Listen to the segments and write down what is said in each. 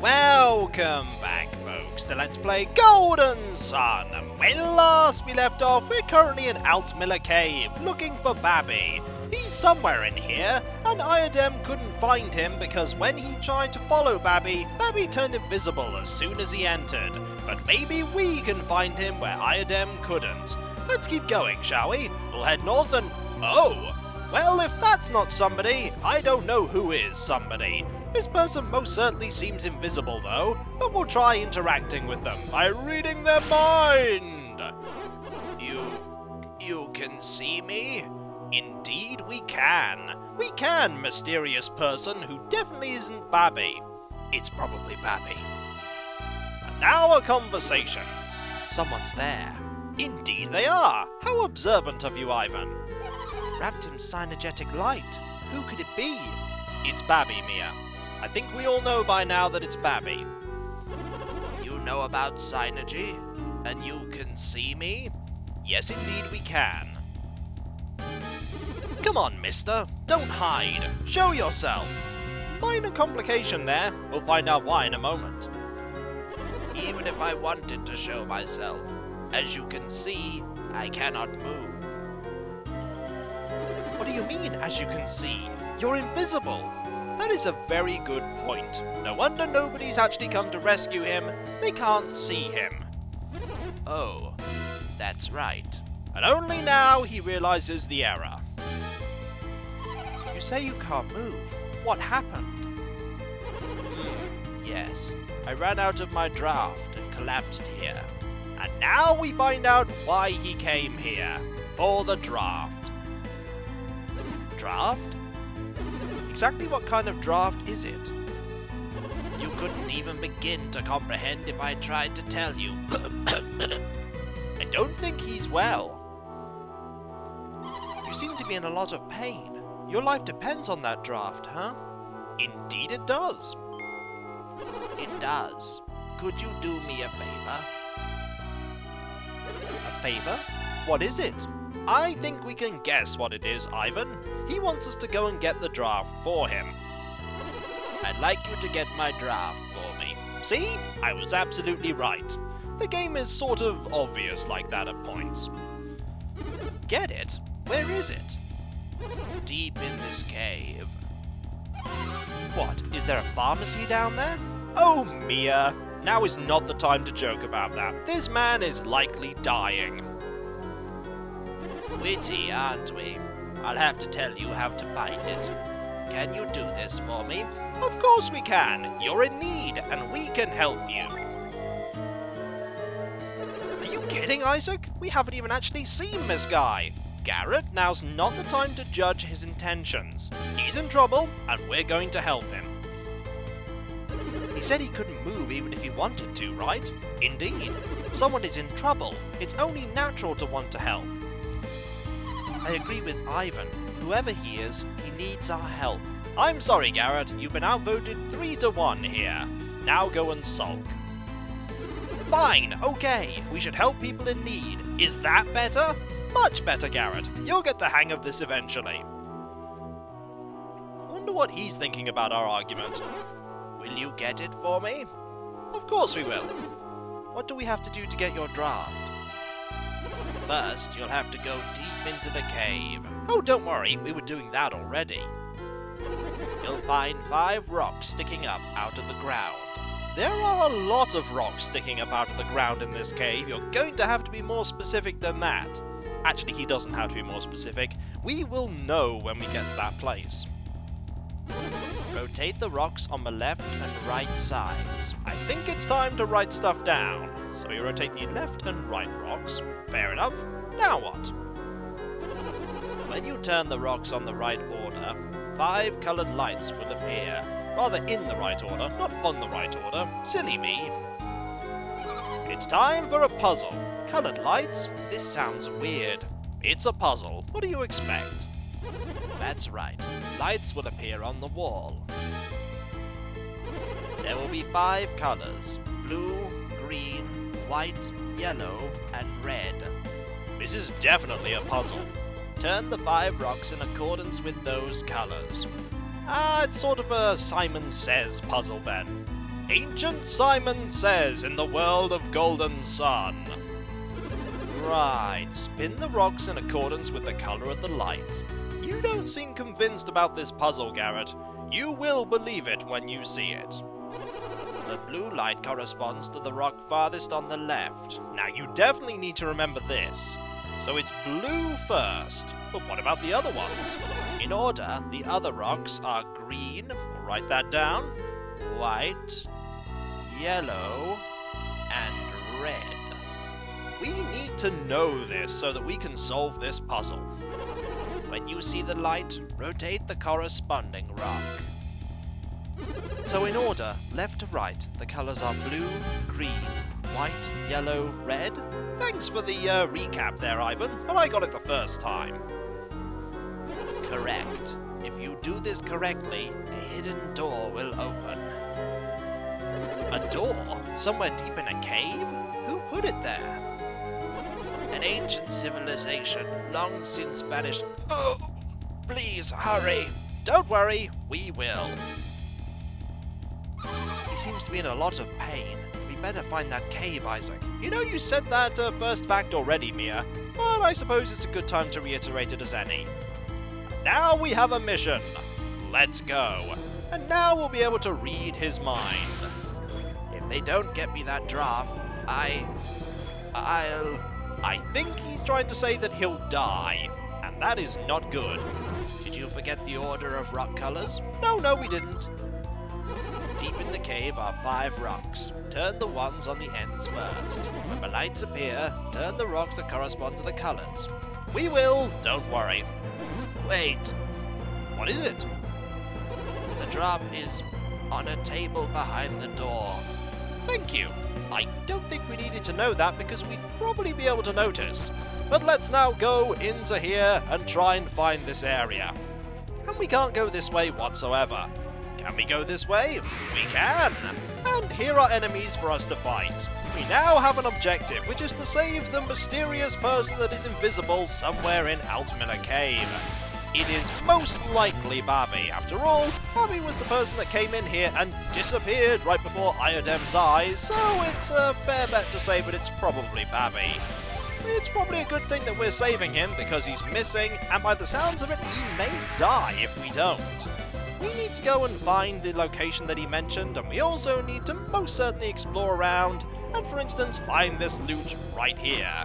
Welcome back, folks, to Let's Play Golden Sun. When last we left off, we're currently in Altmiller Cave, looking for Babi. He's somewhere in here, and Iodem couldn't find him because when he tried to follow Babi, Babi turned invisible as soon as he entered. But maybe we can find him where Iodem couldn't. Let's keep going, shall we? We'll head north and... oh! Well, if that's not somebody, I don't know who is somebody. This person most certainly seems invisible though, but we'll try interacting with them by reading their mind! You can see me? Indeed we can. We can, mysterious person who definitely isn't Babi. It's probably Babi. And now a conversation. Someone's there. Indeed they are. How observant of you, Ivan. Wrapped in synergetic light. Who could it be? It's Babi, Mia. I think we all know by now that it's Babi. You know about synergy? And you can see me? Yes, indeed we can. Come on, mister. Don't hide. Show yourself. Minor complication there. We'll find out why in a moment. Even if I wanted to show myself, as you can see, I cannot move. What do you mean, as you can see? You're invisible. That is a very good point. No wonder nobody's actually come to rescue him. They can't see him. Oh, that's right. And only now he realizes the error. You say you can't move. What happened? Yes, I ran out of my draft and collapsed here. And now we find out why he came here. For the draft. Draft? Exactly what kind of draft is it? You couldn't even begin to comprehend if I tried to tell you. I don't think he's well. You seem to be in a lot of pain. Your life depends on that draft, huh? Indeed it does. It does. Could you do me a favor? A favor? What is it? I think we can guess what it is, Ivan. He wants us to go and get the draft for him. I'd like you to get my draft for me. See? I was absolutely right. The game is sort of obvious like that at points. Get it? Where is it? Deep in this cave. What? Is there a pharmacy down there? Oh, Mia! Now is not the time to joke about that. This man is likely dying. Witty, aren't we? I'll have to tell you how to find it. Can you do this for me? Of course we can. You're in need, and we can help you. Are you kidding, Isaac? We haven't even actually seen this guy. Garrett, now's not the time to judge his intentions. He's in trouble, and we're going to help him. He said he couldn't move even if he wanted to, right? Indeed. Someone is in trouble. It's only natural to want to help. I agree with Ivan. Whoever he is, he needs our help. I'm sorry, Garrett. You've been outvoted 3-1 here. Now go and sulk. Fine, okay. We should help people in need. Is that better? Much better, Garrett. You'll get the hang of this eventually. I wonder what he's thinking about our argument. Will you get it for me? Of course we will. What do we have to do to get your draft? First, you'll have to go deep into the cave. Oh, don't worry, we were doing that already. You'll find 5 rocks sticking up out of the ground. There are a lot of rocks sticking up out of the ground in this cave. You're going to have to be more specific than that. Actually, he doesn't have to be more specific. We will know when we get to that place. Rotate the rocks on the left and right sides. I think it's time to write stuff down. So you rotate the left and right rocks. Fair enough. Now what? When you turn the rocks on the right order, 5 coloured lights will appear. Rather in the right order, not on the right order. Silly me. It's time for a puzzle. Coloured lights? This sounds weird. It's a puzzle. What do you expect? That's right. Lights will appear on the wall. There will be 5 colours. Blue, green, white, yellow, and red. This is definitely a puzzle. Turn the 5 rocks in accordance with those colours. It's sort of a Simon Says puzzle then. Ancient Simon says in the world of Golden Sun. Right, spin the rocks in accordance with the colour of the light. You don't seem convinced about this puzzle, Garrett. You will believe it when you see it. The blue light corresponds to the rock farthest on the left. Now you definitely need to remember this. So it's blue first, but what about the other ones? In order, the other rocks are green, we'll write that down, white, yellow, and red. We need to know this so that we can solve this puzzle. When you see the light, rotate the corresponding rock. So in order, left to right, the colours are blue, green, white, yellow, red. Thanks for the recap there, Ivan, but I got it the first time. Correct. If you do this correctly, a hidden door will open. A door? Somewhere deep in a cave? Who put it there? An ancient civilization, long since vanished. Oh, please hurry. Don't worry, we will. He seems to be in a lot of pain. We better find that cave, Isaac. You know you said that first fact already, Mia, but I suppose it's a good time to reiterate it as any. Now we have a mission. Let's go. And now we'll be able to read his mind. If they don't get me that draft, I think he's trying to say that he'll die, and that is not good. Did you forget the order of rock colors? No, we didn't. Deep in the cave are 5 rocks. Turn the ones on the ends first. When the lights appear, turn the rocks that correspond to the colors. We will, don't worry. Wait. What is it? The drop is on a table behind the door. Thank you. I don't think we needed to know that because we'd probably be able to notice. But let's now go into here and try and find this area. And we can't go this way whatsoever. Can we go this way? We can! And here are enemies for us to fight. We now have an objective, which is to save the mysterious person that is invisible somewhere in Altmiller Cave. It is most likely Babi. After all, Babi was the person that came in here and disappeared right before Iodem's eyes, so it's a fair bet to say, but it's probably Babi. It's probably a good thing that we're saving him because he's missing, and by the sounds of it, he may die if we don't. We need to go and find the location that he mentioned, and we also need to most certainly explore around, and for instance, find this loot right here.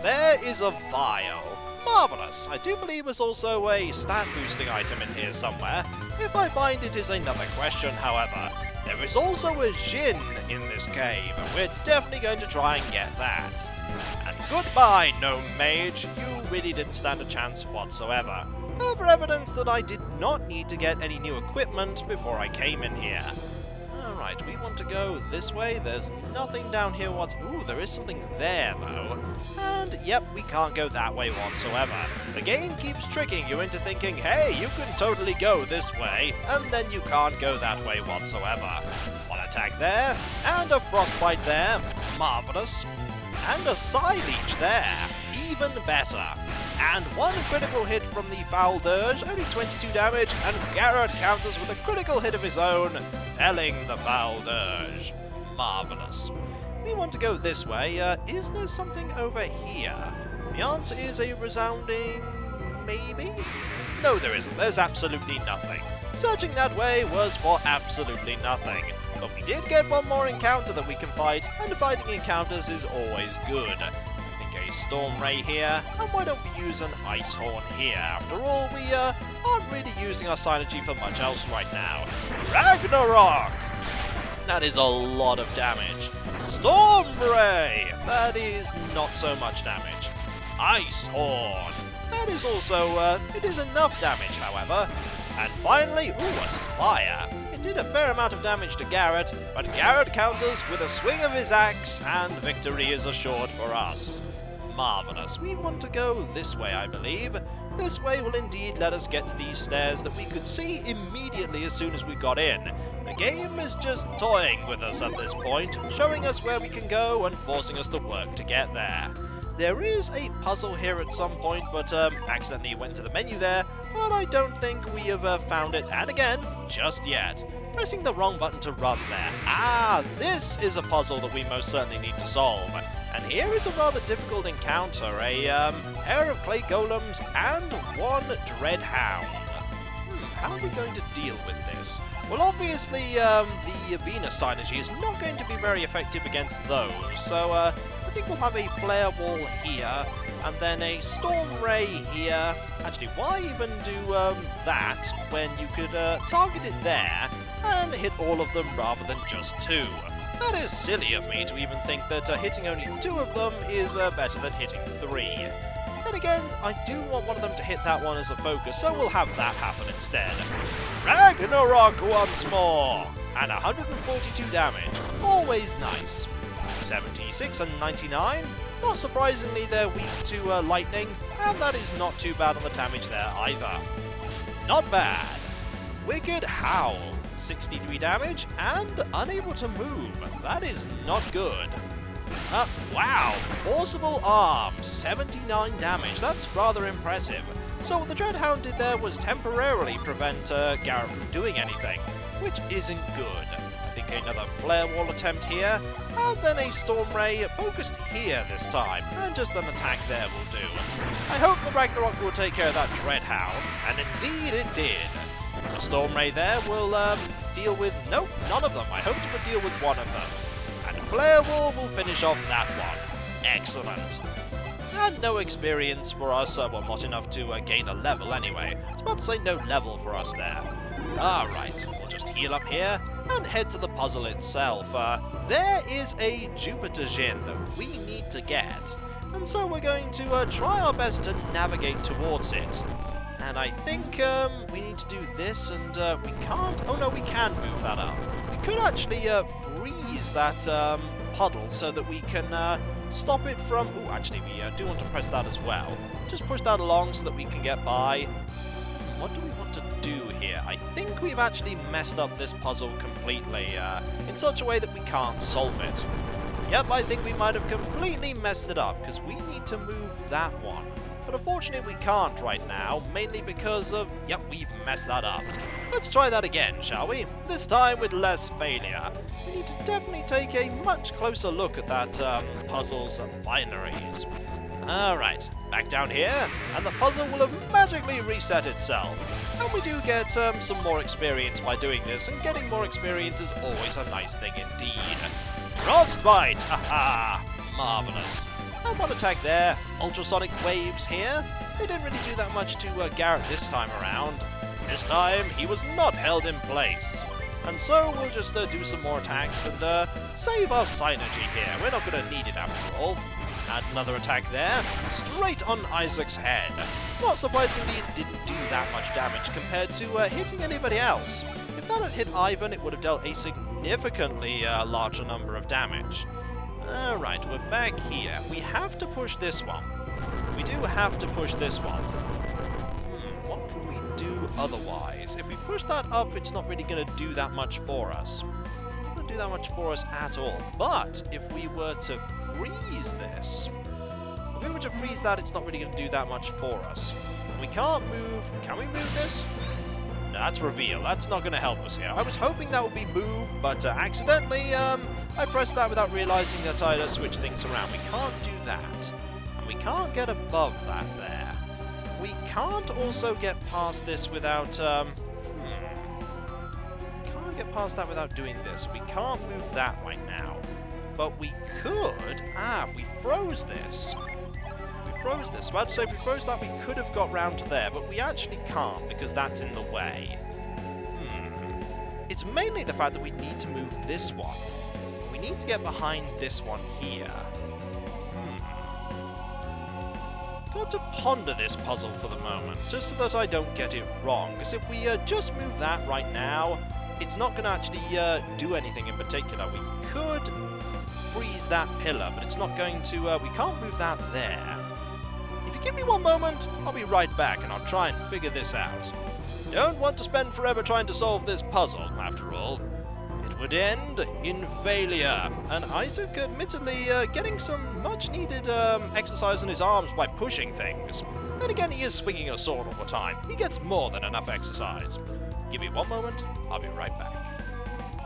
There is a vial. Marvellous. I do believe there's also a stat boosting item in here somewhere. If I find it is another question, however. There is also a Djinn in this cave, and we're definitely going to try and get that. And goodbye, gnome mage. You really didn't stand a chance whatsoever. Further evidence that I did not need to get any new equipment before I came in here. Alright, we want to go this way. There's nothing down here Ooh, there is something there, though. And, yep, we can't go that way whatsoever. The game keeps tricking you into thinking, hey, you can totally go this way, and then you can't go that way whatsoever. One attack there, and a frostbite there. Marvellous. And a side leech there. Even better. And one critical hit from the foul dirge, only 22 damage, and Garrett counters with a critical hit of his own, felling the foul dirge. Marvellous. We want to go this way. Is there something over here? The answer is a resounding maybe? No, there isn't. There's absolutely nothing. Searching that way was for absolutely nothing. But we did get one more encounter that we can fight, and fighting encounters is always good. I think a storm ray here, and why don't we use an ice horn here? After all, we aren't really using our synergy for much else right now. Ragnarok! That is a lot of damage. Storm ray! That is not so much damage. Ice horn! That is also, it is enough damage, however. And finally, a spire. It did a fair amount of damage to Garrett, but Garrett counters with a swing of his axe, and victory is assured for us. Marvellous. We want to go this way, I believe. This way will indeed let us get to these stairs that we could see immediately as soon as we got in. The game is just toying with us at this point, showing us where we can go and forcing us to work to get there. There is a puzzle here at some point, but accidentally went to the menu there. but I don't think we have found it, and again, just yet. Pressing the wrong button to run there. Ah, this is a puzzle that we most certainly need to solve. And here is a rather difficult encounter, a pair of clay golems and one dread hound. How are we going to deal with this? Well, obviously, the Venus Synergy is not going to be very effective against those, so I think we'll have a flare wall here, and then a storm ray here. Actually, why even do that when you could target it there and hit all of them rather than just two? That is silly of me to even think that hitting only two of them is better than hitting three. Then again, I do want one of them to hit that one as a focus, so we'll have that happen instead. Ragnarok once more! And 142 damage. Always nice. 76 and 99. Not surprisingly, they're weak to lightning, and that is not too bad on the damage there either. Not bad. Wicked Howl. 63 damage, and unable to move. That is not good. Wow! Forcible Arm, 79 damage. That's rather impressive. So what the Dreadhound did there was temporarily prevent Garrett from doing anything, which isn't good. I think another Flare Wall attempt here, and then a Storm Ray focused here this time, and just an attack there will do. I hope the Ragnarok will take care of that Dreadhound, and indeed it did. The Storm Ray there will deal with... Nope, none of them. I hoped it would deal with one of them. And Flare Wall will finish off that one. Excellent. And no experience for us. Well, not enough to gain a level anyway. I was about to say no level for us there. Alright, we'll just heal up here and head to the puzzle itself. There is a Jupiter Djinn that we need to get. And so we're going to try our best to navigate towards it. And I think we need to do this, and we can't... Oh no, we can move that up. We could actually freeze that puddle so that we can stop it from... Oh, actually, we do want to press that as well. Just push that along so that we can get by. What do we want to do here? I think we've actually messed up this puzzle completely in such a way that we can't solve it. Yep, I think we might have completely messed it up, because we need to move that one. But unfortunately we can't right now, mainly because of... Yep, we've messed that up. Let's try that again, shall we? This time with less failure. We need to definitely take a much closer look at that puzzle's fineries. Alright, back down here, and the puzzle will have magically reset itself. And we do get some more experience by doing this, and getting more experience is always a nice thing indeed. Frostbite! Haha! Marvellous. And one attack there. Ultrasonic waves here. They didn't really do that much to Garrett this time around. This time, he was not held in place. And so we'll just do some more attacks and save our synergy here. We're not going to need it after all. And another attack there. Straight on Isaac's head. Not surprisingly, it didn't do that much damage compared to hitting anybody else. If that had hit Ivan, it would have dealt a significantly larger number of damage. Alright, we're back here. We have to push this one. We do have to push this one. What can we do otherwise? If we push that up, it's not really going to do that much for us. Not going to do that much for us at all. But if we were to freeze this... If we were to freeze that, it's not really going to do that much for us. We can't move... Can we move this? No, that's reveal. That's not going to help us here. I was hoping that would be move, but accidentally... I pressed that without realizing that I'd switch things around. We can't do that. And we can't get above that there. We can't also get past this without, Can't get past that without doing this. We can't move that right now. But we could... if we froze this. If we froze this. About to say, if we froze that, we could have got round to there. But we actually can't, because that's in the way. It's mainly the fact that we need to move this one. We need to get behind this one here. Got to ponder this puzzle for the moment, just so that I don't get it wrong, because if we just move that right now, it's not going to actually do anything in particular. We could freeze that pillar, but it's not going to... we can't move that there. If you give me one moment, I'll be right back, and I'll try and figure this out. Don't want to spend forever trying to solve this puzzle, after all. Would end in failure, and Isaac admittedly getting some much needed exercise on his arms by pushing things. And again, he is swinging a sword all the time. He gets more than enough exercise. Give me one moment, I'll be right back.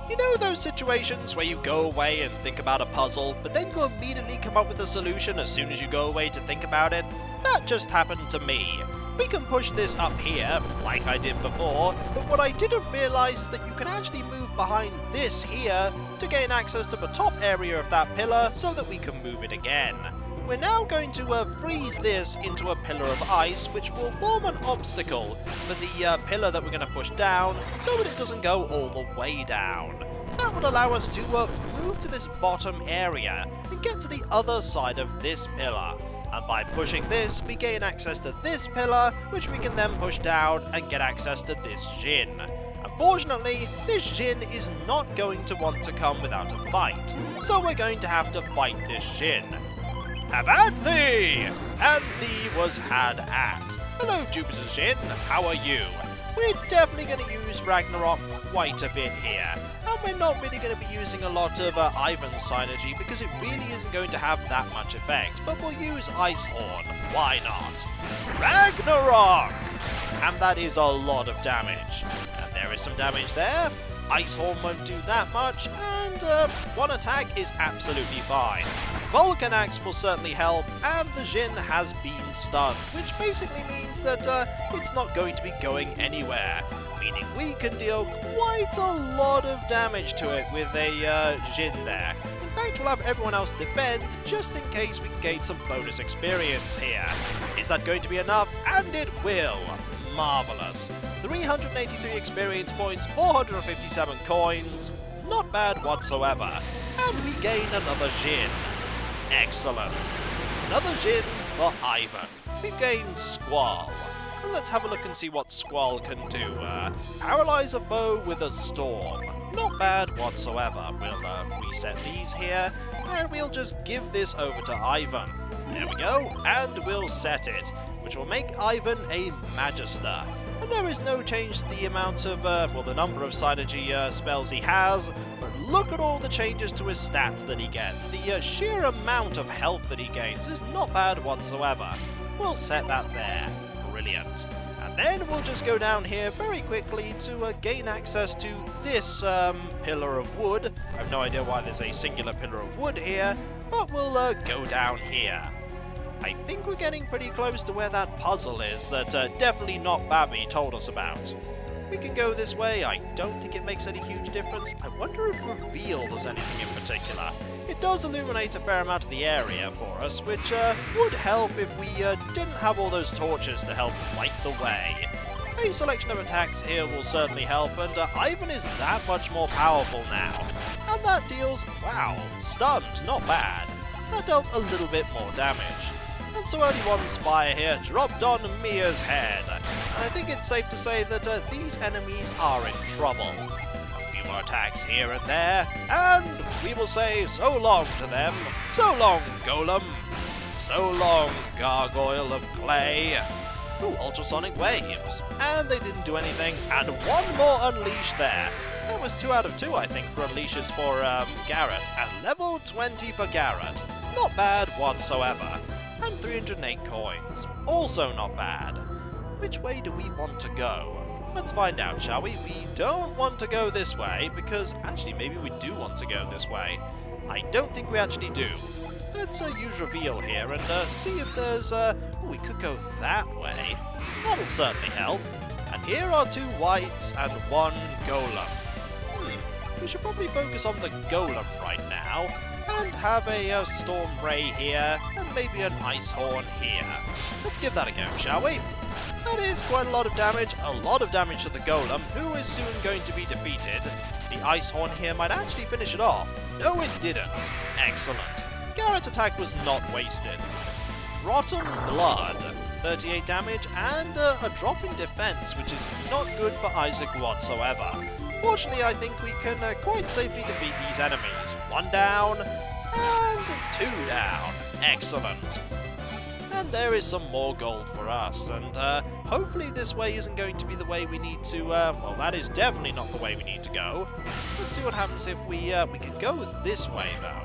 You know those situations where you go away and think about a puzzle, but then you immediately come up with a solution as soon as you go away to think about it? That just happened to me. We can push this up here, like I did before, but what I didn't realise is that you can actually move behind this here to gain access to the top area of that pillar so that we can move it again. We're now going to freeze this into a pillar of ice, which will form an obstacle for the pillar that we're going to push down so that it doesn't go all the way down. That would allow us to move to this bottom area and get to the other side of this pillar. And by pushing this, we gain access to this pillar, which we can then push down and get access to this Djinn. Unfortunately, this Djinn is not going to want to come without a fight, so we're going to have to fight this Djinn. Have at thee! And thee was had at. Hello, Jupiter's Djinn, how are you? We're definitely going to use Ragnarok quite a bit here, and we're not really going to be using a lot of Ivan's synergy because it really isn't going to have that much effect, but we'll use Ice Horn, why not? Ragnarok! And that is a lot of damage, and there is some damage there. Ice Horn won't do that much, and one attack is absolutely fine. Vulcan Axe will certainly help, and the Djinn has been stunned, which basically means that it's not going to be going anywhere, meaning we can deal quite a lot of damage to it with a Djinn there. In fact, we'll have everyone else defend, just in case we can gain some bonus experience here. Is that going to be enough? And it will! Marvellous. 383 experience points, 457 coins, not bad whatsoever. And we gain another Djinn. Excellent. Another Djinn for Ivan. We've gained Squall. And let's have a look and see what Squall can do. Paralyze a foe with a storm. Not bad whatsoever. We'll reset these here, and we'll just give this over to Ivan. There we go, and we'll set it, which will make Ivan a Magister. And there is no change to the amount of, the number of synergy spells he has, but look at all the changes to his stats that he gets. The sheer amount of health that he gains is not bad whatsoever. We'll set that there. Brilliant. And then we'll just go down here very quickly to gain access to this pillar of wood. I have no idea why there's a singular pillar of wood here, but we'll go down here. I think we're getting pretty close to where that puzzle is that definitely not Babi told us about. We can go this way. I don't think it makes any huge difference. I wonder if Reveal does anything in particular. It does illuminate a fair amount of the area for us, which would help if we didn't have all those torches to help light the way. A selection of attacks here will certainly help, and Ivan is that much more powerful now. And that deals, wow, stunned, not bad. That dealt a little bit more damage. And so only one Spire here dropped on Mia's head. And I think it's safe to say that these enemies are in trouble. A few more attacks here and there, and we will say so long to them. So long, Golem. So long, Gargoyle of Clay. Ooh, ultrasonic waves. And they didn't do anything, and one more unleash there. That was 2 out of 2, I think, for unleashes for Garrett, and level 20 for Garrett. Not bad whatsoever. And 308 coins. Also not bad. Which way do we want to go? Let's find out, shall we? We don't want to go this way, because actually maybe we do want to go this way. I don't think we actually do. Let's use Reveal here and see if there's we could go that way. That'll certainly help. And here are 2 whites and 1 Golem. We should probably focus on the Golem right now, and have a Storm Ray here, and maybe an Ice Horn here. Let's give that a go, shall we? That is quite a lot of damage to the Golem, who is soon going to be defeated. The Ice Horn here might actually finish it off. No, it didn't. Excellent. Garrett's attack was not wasted. Rotten Blood, 38 damage, and a drop in defense, which is not good for Isaac whatsoever. Fortunately, I think we can quite safely defeat these enemies. 1 down, and 2 down. Excellent. And there is some more gold for us, and hopefully this way isn't going to be the way we need to, well, that is definitely not the way we need to go. Let's see what happens if we can go this way, though.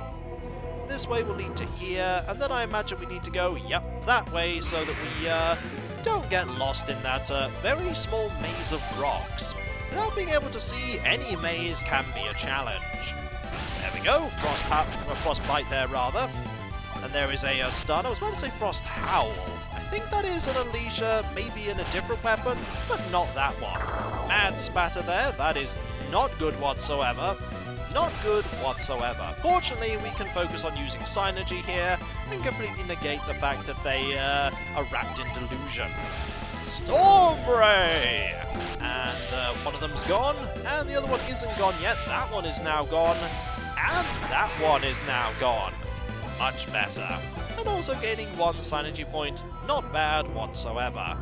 This way will lead to here, and then I imagine we need to go, yep, that way, so that we don't get lost in that very small maze of rocks. Without being able to see, any maze can be a challenge. There we go, frostbite there rather. And there is a stun. I was about to say frost howl. I think that is an unleasher, maybe in a different weapon, but not that one. Mad spatter there, that is not good whatsoever. Not good whatsoever. Fortunately, we can focus on using Synergy here and completely negate the fact that they are wrapped in delusion. Storm Ray! And one of them's gone, and the other one isn't gone yet. That one is now gone, and that one is now gone. Much better. And also gaining one Synergy point, not bad whatsoever.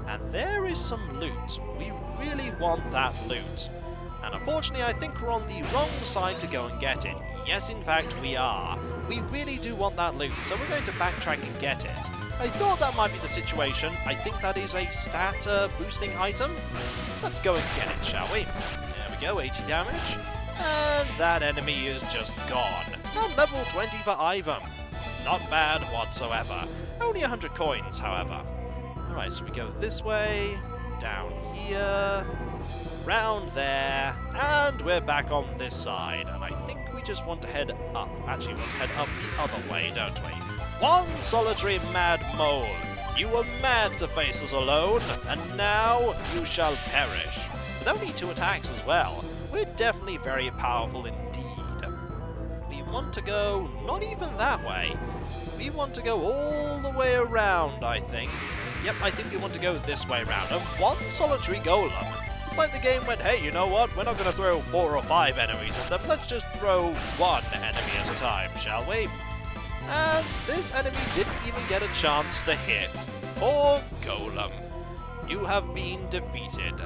And there is some loot. We really want that loot. And unfortunately, I think we're on the wrong side to go and get it. Yes, in fact, we are. We really do want that loot, so we're going to backtrack and get it. I thought that might be the situation. I think that is a stat boosting item. Let's go and get it, shall we? There we go, 80 damage. And that enemy is just gone. And level 20 for Iodem. Not bad whatsoever. Only 100 coins, however. Alright, so we go this way, down here, round there, and we're back on this side. And I think we just want to head up. Actually, we want to head up the other way, don't we? One solitary mad mole. You were mad to face us alone, and now you shall perish. With only 2 attacks as well, we're definitely very powerful indeed. We want to go not even that way. We want to go all the way around, I think. Yep, I think we want to go this way around. And one solitary golem. It's like the game went, hey, you know what? We're not going to throw 4 or 5 enemies at them. Let's just throw 1 enemy at a time, shall we? And this enemy didn't even get a chance to hit. Poor golem. You have been defeated.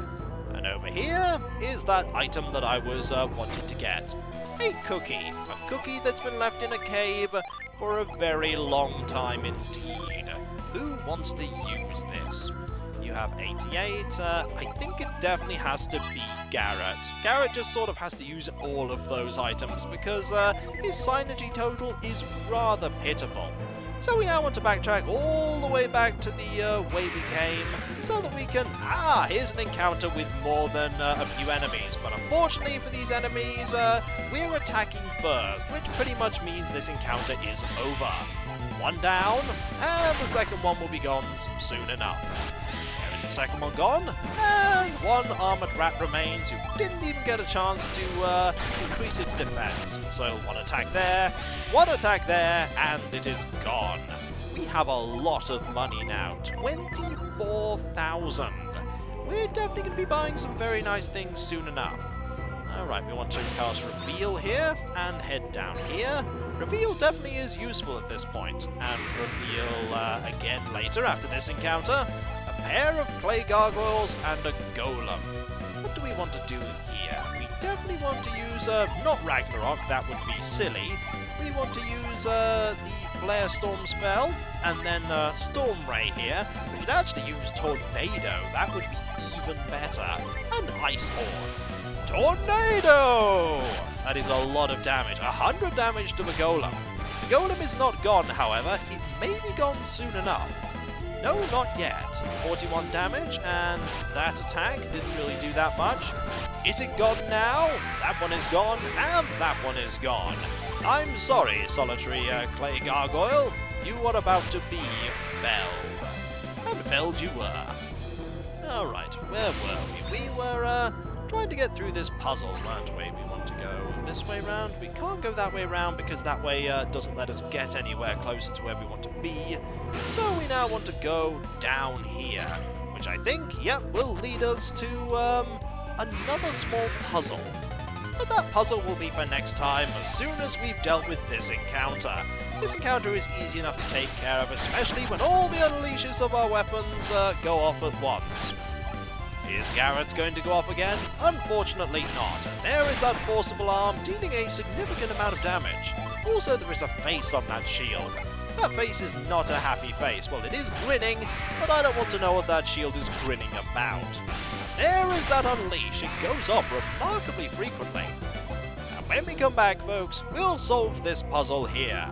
And over here is that item that I was wanting to get. A cookie. A cookie that's been left in a cave for a very long time indeed. Who wants to use this? You have 88. I think it definitely has to be Garrett. Garrett just sort of has to use all of those items because his Synergy total is rather pitiful. So we now want to backtrack all the way back to the way we came so that we can... here's an encounter with more than a few enemies. But unfortunately for these enemies, we're attacking first, which pretty much means this encounter is over. 1 down, and the second one will be gone soon enough. There is the second one gone, and 1 armored rat remains who didn't even get a chance to increase its defense. So 1 attack there, 1 attack there, and it is gone. We have a lot of money now, 24,000. We're definitely going to be buying some very nice things soon enough. Alright, we want to cast Reveal here, and head down here. Reveal definitely is useful at this point, and Reveal again later after this encounter. A pair of clay gargoyles and a golem. What do we want to do here? We definitely want to use, not Ragnarok, that would be silly. We want to use the Flare Storm spell, and then Storm Ray here. We could actually use Tornado, that would be even better. And Ice Horn. Tornado! That is a lot of damage. 100 damage to the golem. The golem is not gone, however. It may be gone soon enough. No, not yet. 41 damage, and that attack didn't really do that much. Is it gone now? That one is gone, and that one is gone. I'm sorry, solitary clay gargoyle. You are about to be felled. And felled you were. Alright, where were we? We were, trying to get through this puzzle, weren't we? We want to go this way round. We can't go that way round because that way doesn't let us get anywhere closer to where we want to be. So we now want to go down here, which I think, yep, will lead us to another small puzzle. But that puzzle will be for next time as soon as we've dealt with this encounter. This encounter is easy enough to take care of, especially when all the unleashes of our weapons go off at once. Is Garrett's going to go off again? Unfortunately not. And there is that forcible arm dealing a significant amount of damage. Also, there is a face on that shield. That face is not a happy face. Well, it is grinning, but I don't want to know what that shield is grinning about. There is that unleash. It goes off remarkably frequently. And when we come back, folks, we'll solve this puzzle here.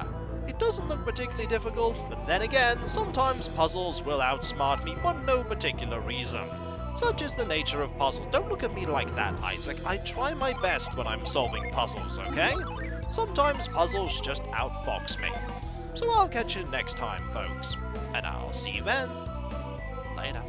It doesn't look particularly difficult, but then again, sometimes puzzles will outsmart me for no particular reason. Such is the nature of puzzles. Don't look at me like that, Isaac. I try my best when I'm solving puzzles, okay? Sometimes puzzles just outfox me. So I'll catch you next time, folks. And I'll see you then. Later.